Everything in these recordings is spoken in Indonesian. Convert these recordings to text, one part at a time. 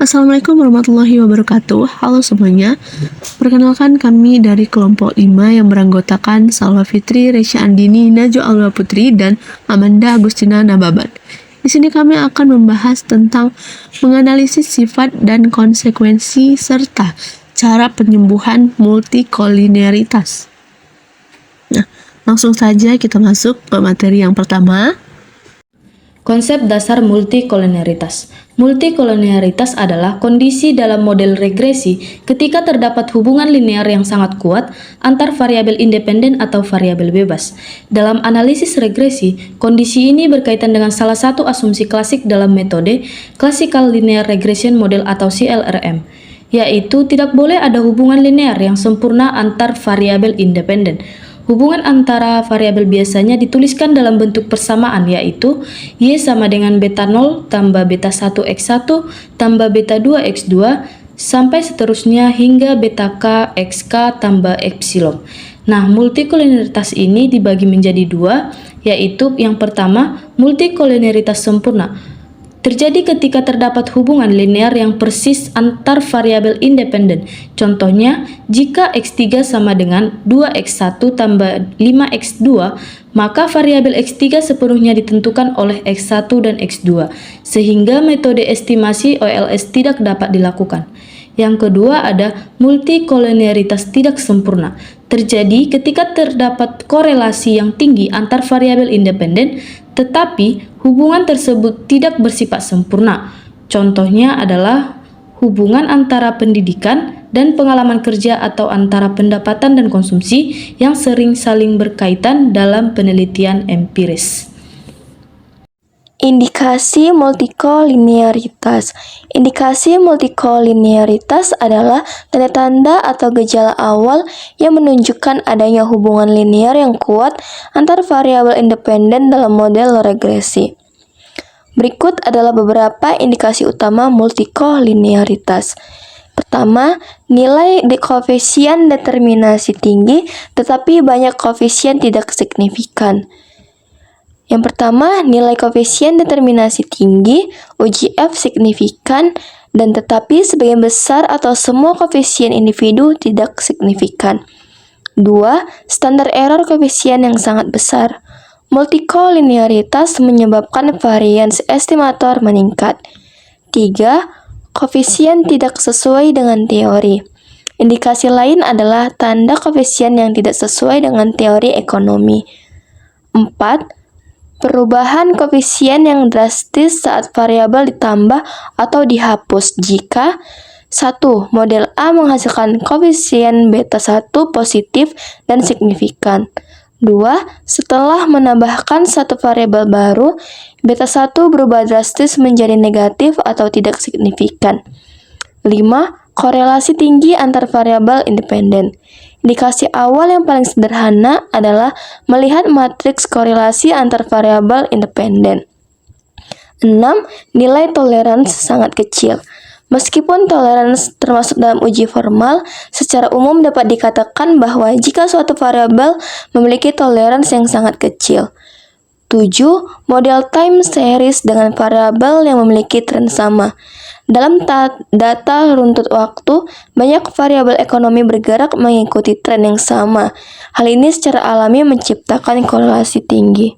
Assalamualaikum warahmatullahi wabarakatuh. Halo semuanya. Perkenalkan kami dari kelompok 5 yang beranggotakan Salwa Fitri, Resya Andini, Najwa Alwa Putri, dan Amanda Agustina Nababan. Di sini kami akan membahas tentang menganalisis sifat dan konsekuensi serta cara penyembuhan multikolinearitas. Nah, langsung saja kita masuk ke materi yang pertama. Konsep dasar multikolinearitas. Multikolinearitas adalah kondisi dalam model regresi ketika terdapat hubungan linear yang sangat kuat antar variabel independen atau variabel bebas. Dalam analisis regresi, kondisi ini berkaitan dengan salah satu asumsi klasik dalam metode Classical Linear Regression Model atau CLRM, yaitu tidak boleh ada hubungan linear yang sempurna antar variabel independen. Hubungan antara variabel biasanya dituliskan dalam bentuk persamaan, yaitu Y sama dengan beta 0 tambah beta 1 X1 tambah beta 2 X2 sampai seterusnya hingga beta K XK tambah epsilon. Nah, multikolinearitas ini dibagi menjadi dua, yaitu yang pertama, multikolinearitas sempurna. Terjadi ketika terdapat hubungan linear yang persis antar variabel independen. Contohnya, jika X3 sama dengan 2X1 tambah 5X2, maka variabel X3 sepenuhnya ditentukan oleh X1 dan X2, sehingga metode estimasi OLS tidak dapat dilakukan. Yang kedua ada multikolinearitas tidak sempurna. Terjadi ketika terdapat korelasi yang tinggi antar variabel independen, tetapi hubungan tersebut tidak bersifat sempurna. Contohnya adalah hubungan antara pendidikan dan pengalaman kerja atau antara pendapatan dan konsumsi yang sering saling berkaitan dalam penelitian empiris. Indikasi multikolinearitas. Indikasi multikolinearitas adalah tanda-tanda atau gejala awal yang menunjukkan adanya hubungan linear yang kuat antar variabel independen dalam model regresi. Berikut adalah beberapa indikasi utama multikolinearitas. Pertama, nilai koefisien determinasi tinggi tetapi banyak koefisien tidak signifikan. Yang pertama, nilai koefisien determinasi tinggi, UGF signifikan, dan tetapi sebagian besar atau semua koefisien individu tidak signifikan. 2. Standar error koefisien yang sangat besar. Multikolinearitas menyebabkan varians estimator meningkat. 3. Koefisien tidak sesuai dengan teori. Indikasi lain adalah tanda koefisien yang tidak sesuai dengan teori ekonomi. 4. Perubahan koefisien yang drastis saat variabel ditambah atau dihapus jika 1. Model A menghasilkan koefisien beta 1 positif dan signifikan. 2. Setelah menambahkan satu variabel baru, beta 1 berubah drastis menjadi negatif atau tidak signifikan. 5. Korelasi tinggi antar variabel independen. Indikasi awal yang paling sederhana adalah melihat matriks korelasi antar variabel independen. 6. Nilai toleransi sangat kecil. Meskipun toleransi termasuk dalam uji formal, secara umum dapat dikatakan bahwa jika suatu variabel memiliki toleransi yang sangat kecil. 7. Model time series dengan variabel yang memiliki tren sama. Dalam data runtut waktu, banyak variabel ekonomi bergerak mengikuti tren yang sama. Hal ini secara alami menciptakan korelasi tinggi.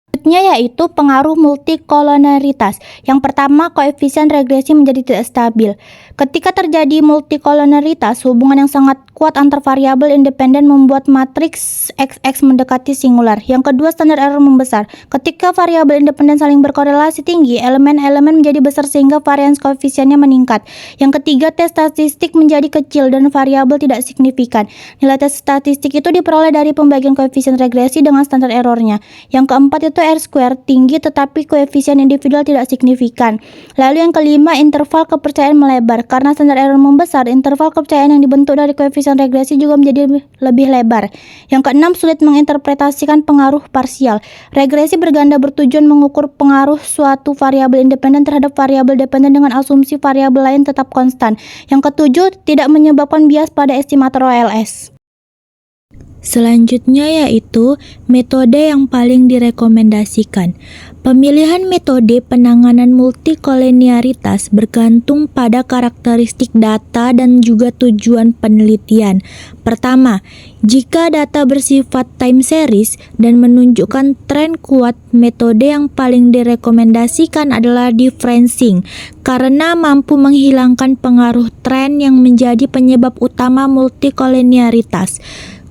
Selanjutnya yaitu pengaruh multikolinearitas. Yang pertama, koefisien regresi menjadi tidak stabil. Ketika terjadi multikolinearitas, hubungan yang sangat kuat antar variabel independen membuat matriks XX mendekati singular. Yang kedua, standar error membesar. Ketika variabel independen saling berkorelasi tinggi, elemen-elemen menjadi besar sehingga varians koefisiennya meningkat. Yang ketiga, tes statistik menjadi kecil dan variabel tidak signifikan. Nilai tes statistik itu diperoleh dari pembagian koefisien regresi dengan standar errornya. Yang keempat itu R-square tinggi tetapi koefisien individual tidak signifikan. Lalu yang kelima, interval kepercayaan melebar. Karena standar error membesar, interval kepercayaan yang dibentuk dari koefisien regresi juga menjadi lebih lebar. Yang keenam, sulit menginterpretasikan pengaruh parsial. Regresi berganda bertujuan mengukur pengaruh suatu variabel independen terhadap variabel dependen dengan asumsi variabel lain tetap konstan. Yang ketujuh, tidak menyebabkan bias pada estimator OLS. Selanjutnya yaitu metode yang paling direkomendasikan. Pemilihan metode penanganan multikolinearitas bergantung pada karakteristik data dan juga tujuan penelitian. Pertama, jika data bersifat time series dan menunjukkan tren kuat, metode yang paling direkomendasikan adalah differencing karena mampu menghilangkan pengaruh tren yang menjadi penyebab utama multikolinearitas.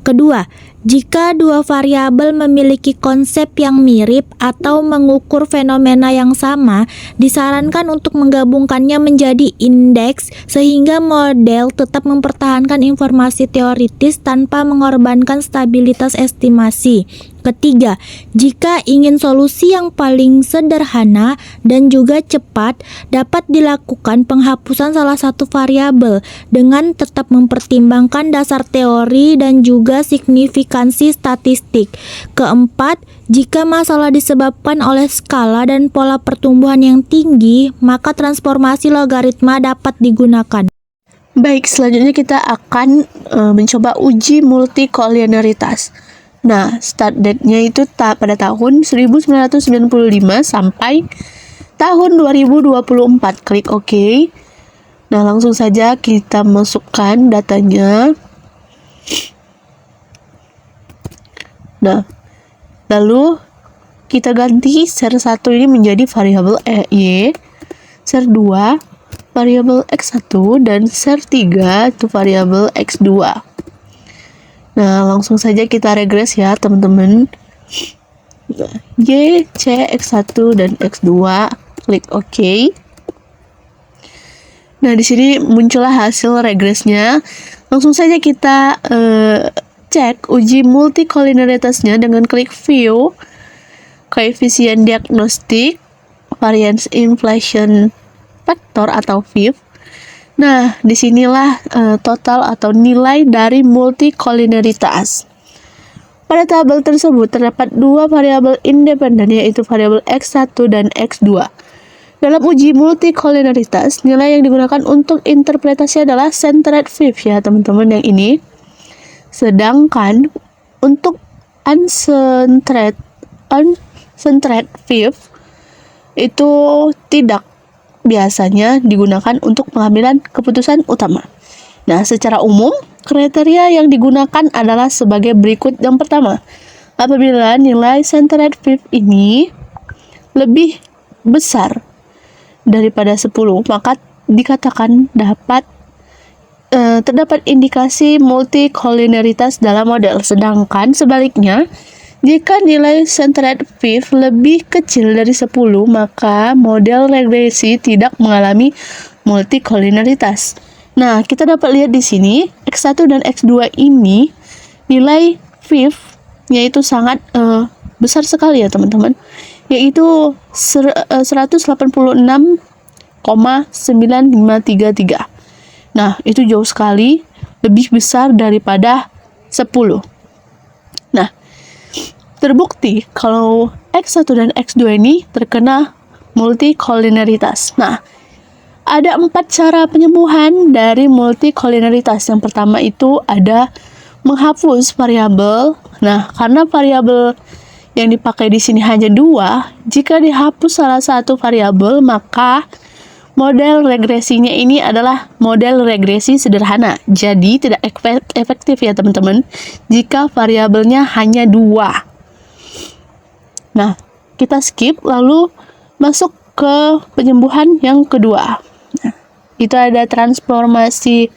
Kedua, jika dua variabel memiliki konsep yang mirip atau mengukur fenomena yang sama, disarankan untuk menggabungkannya menjadi indeks sehingga model tetap mempertahankan informasi teoritis tanpa mengorbankan stabilitas estimasi. Ketiga, jika ingin solusi yang paling sederhana dan juga cepat, dapat dilakukan penghapusan salah satu variabel dengan tetap mempertimbangkan dasar teori dan juga signifikansi statistik. Keempat, jika masalah disebabkan oleh skala dan pola pertumbuhan yang tinggi, maka transformasi logaritma dapat digunakan. Baik, selanjutnya kita akan mencoba uji multikolinearitas. Nah, start date-nya itu pada tahun 1995 sampai tahun 2024. Klik OK. Nah, langsung saja kita masukkan datanya. Nah, lalu kita ganti ser 1 ini menjadi variabel Y, ser 2 variabel X1, dan ser 3 itu variabel X2. Nah, langsung saja kita regres ya, teman-teman. Y, C, X1, dan X2. Klik OK. Nah, di sini muncullah hasil regresnya. Langsung saja kita cek uji multikolinearitasnya dengan klik View, koefisien diagnostik, variance inflation factor atau VIF. Nah, disinilah total atau nilai dari multikolinearitas. Pada tabel tersebut terdapat dua variabel independen, yaitu variabel X1 dan X2. Dalam uji multikolinearitas, nilai yang digunakan untuk interpretasi adalah centered VIF ya teman-teman, yang ini. Sedangkan untuk uncentered VIF itu tidak biasanya digunakan untuk pengambilan keputusan utama. Nah, secara umum, kriteria yang digunakan adalah sebagai berikut. Yang pertama, apabila nilai centered VIF ini lebih besar daripada 10, maka dikatakan terdapat indikasi multikolinearitas dalam model. Sedangkan sebaliknya, jika nilai centered VIF lebih kecil dari 10, maka model regresi tidak mengalami multikolinearitas. Nah, kita dapat lihat di sini X1 dan X2 ini nilai VIF-nya itu sangat besar sekali ya teman-teman, yaitu 186,9533. Nah, itu jauh sekali lebih besar daripada 10. Nah, terbukti kalau X1 dan X2 ini terkena multikolinearitas. Nah, ada 4 cara penyembuhan dari multikolinearitas. Yang pertama itu ada menghapus variabel. Nah, karena variabel yang dipakai di sini hanya 2, jika dihapus salah satu variabel, maka model regresinya ini adalah model regresi sederhana. Jadi tidak efektif ya teman-teman jika variabelnya hanya 2. Nah, kita skip lalu masuk ke penyembuhan yang kedua. Nah, itu ada transformasi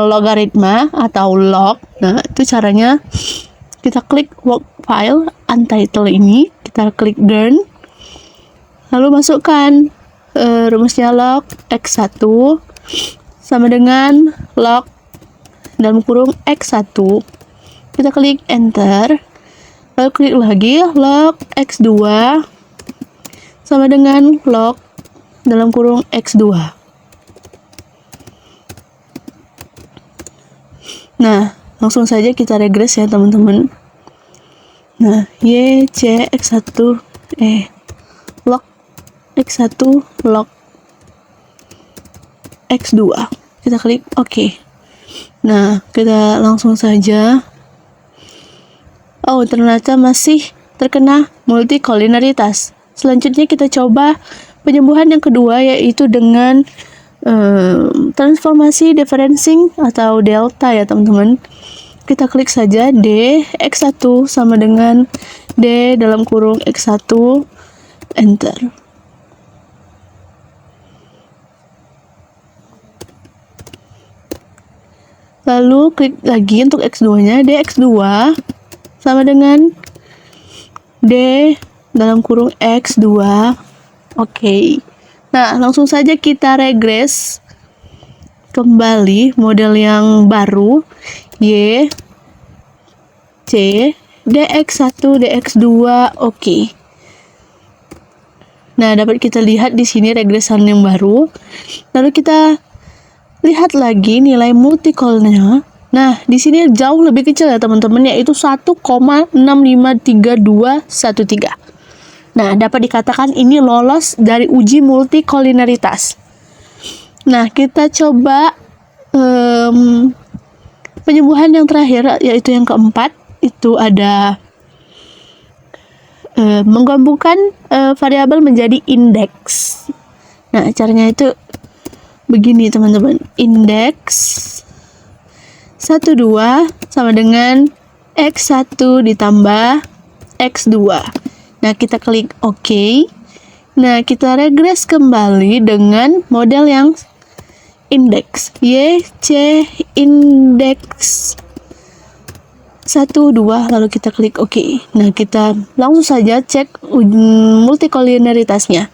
logaritma atau log. Nah, itu caranya kita klik work file untitled ini, kita klik Learn, lalu masukkan rumusnya log X1 sama dengan log dalam kurung X1. Kita klik enter. Lalu klik lagi log X2 sama dengan log dalam kurung X2. Nah, langsung saja kita regres ya teman-teman. Nah, Y, C, X1, log X1, log X2. Kita klik OK. Nah, kita langsung saja Oh, ternyata masih terkena multikolineritas. Selanjutnya kita coba penyembuhan yang kedua, yaitu dengan transformasi differencing atau delta ya teman-teman. Kita klik saja D X1 sama dengan D dalam kurung X1, enter. Lalu klik lagi untuk X2-nya, DX2 sama dengan D dalam kurung X2. Oke. Nah, langsung saja kita regres kembali model yang baru, Y, C, DX1, DX2, oke. Nah, dapat kita lihat di sini regresan yang baru. Lalu kita lihat lagi nilai multicolnya. Nah, di sini jauh lebih kecil ya teman-teman, yaitu 1,653213. Nah, dapat dikatakan ini lolos dari uji multikolineritas. Nah, kita coba penyembuhan yang terakhir, yaitu yang keempat, itu ada menggabungkan variabel menjadi indeks. Nah, caranya itu begini teman-teman. Indeks 12 sama dengan X1 ditambah X2. Nah, kita klik OK. Nah, kita regres kembali dengan model yang indeks. Y, C, indeks 1, 2, lalu kita klik OK. Nah, kita langsung saja cek multikolineritasnya.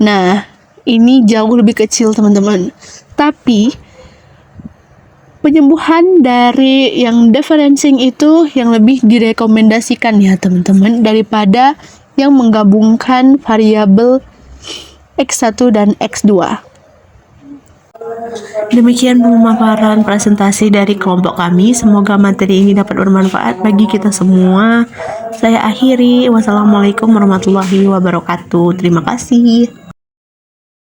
Nah, ini jauh lebih kecil teman-teman. Tapi penyembuhan dari yang differencing itu yang lebih direkomendasikan ya teman-teman, daripada yang menggabungkan variabel X1 dan X2. Demikian pemaparan presentasi dari kelompok kami. Semoga materi ini dapat bermanfaat bagi kita semua. Saya akhiri. Wassalamualaikum warahmatullahi wabarakatuh. Terima kasih.